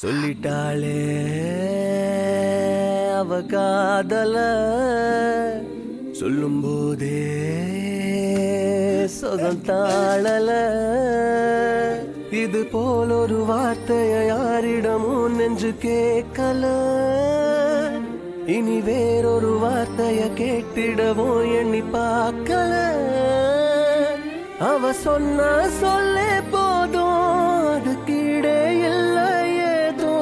சொல்லிட்டாளே அவ காதல சொல்லும் போதே சொகம் தாழல இது போல் ஒரு வார்த்தைய யாரிடமும் நெஞ்சு கேட்கல இனி வேறொரு வார்த்தைய கேட்டிடவும் எண்ணி பார்க்கல அவ சொன்ன சொல்லே போதும் அது கீழே இல்லை ஏதோ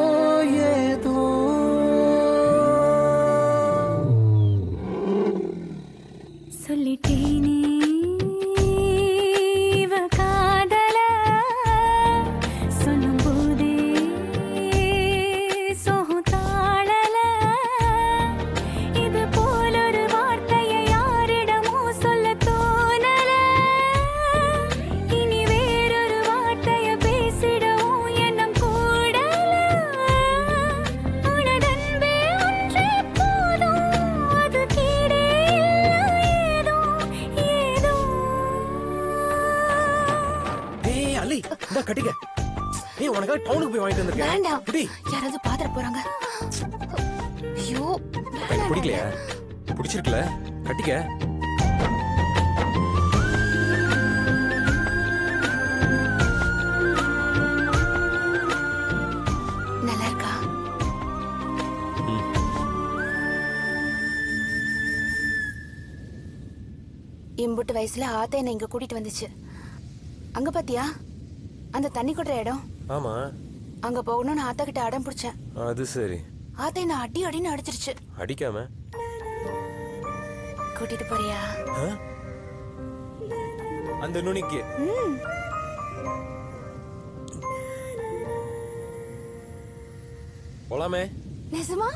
ஏதோ சொல்லிட்டேனே காதல சொல்லும் போதே சோகம் தாழல இது போல ஒரு வார்த்தையை யாரிடமும் சொல்ல தோணல இனி வேறொரு வார்த்தையை பேசிடவும் எண்ணம் கூடல உனதன்பே ஒன்றே போதும் அது கீழே இல்லை ஏதோ ஏய் அலி இந்த கட்டிக்க ஏய் உனக்கு டவுனுக்கு போய் வாங்கிட்டு வந்திருக்கேன் வேண்டாம் புடி யாராவது பாத்துற போறாங்க ஐயோ பிடிக்கலையா பிடிச்சிருக்கல கட்டிக்க நல்லா இருக்கா இம்புட்டு வயசுல ஆத்த என்ன இங்க கூட்டிட்டு வந்துச்சு அங்க பாத்தியா அந்த தண்ணி கொட்டுற இடம் ஆமா அங்க போகணும்னு ஆத்தா கிட்ட அடம் பிடிச்சேன் அது சரி ஆத்த என்ன அடி அடின்னு அடிச்சிருச்சு அடிக்காம கூட்டிட்டு போறியா அந்த நுனிக்கு போலாமே நிஜமா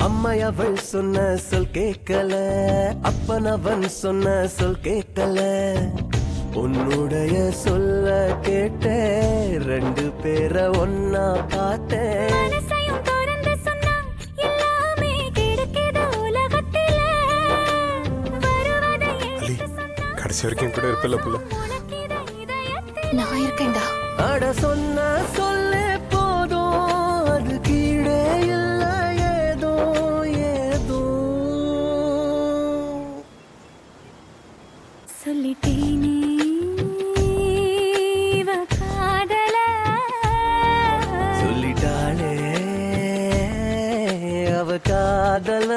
அம்மையவள் சொன்ன சொல் கேட்கல அப்பனவன் சொன்ன சொல் கேட்கல உன்னுடைய சொல்ல கேட்ட ரெண்டு பேரை ஒன்னா பார்த்தேன் கடைசி வரைக்கும் கூட இருப்பில்ல புள்ள நான் இருக்கேன்டா அட சொன்ன சொல்லே போதும் அது கீழே இல்லை ஏதோ ஏதோ சொல்லிட்டேனே காதல சொல்லிட்டாளே அவ காதல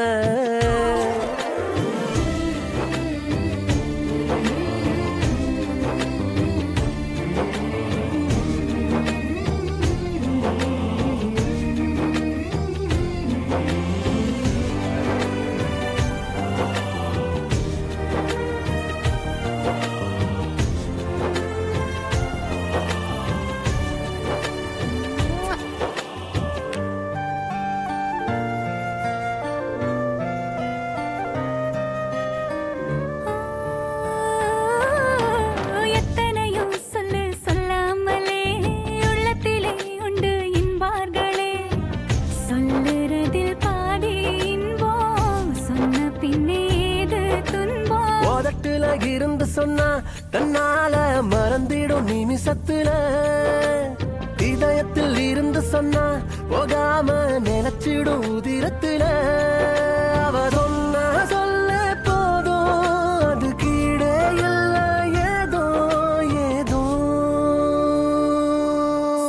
இருந்து சொன்னா தன்னால மறந்திடும் நிமிஷத்துல இதயத்தில் இருந்து சொன்னா போகாம நினைச்சிடும் உதிரத்துல அவ சொன்ன சொல்ல போதும் அது கீழே இல்ல ஏதோ ஏதோ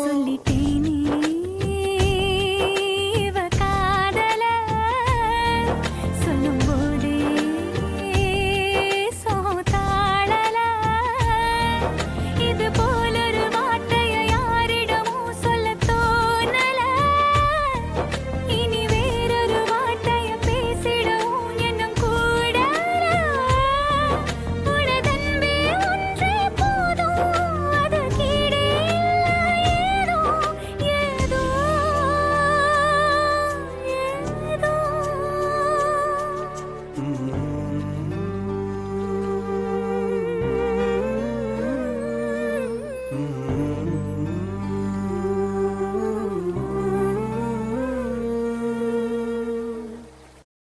சொல்லிட்டேனே இவ காதல சொல்லும் போதே சோதாளல இது போலொரு வார்த்தையை யாரிடமும் சொல்ல தோணல இனி வேறொரு வார்த்தையை பேசிடவும் எண்ணம் கூடல உனதன்பே ஒன்றே போதும் அது கீழே ஏதோ ஏதோ ஏதோ Mm-hmm.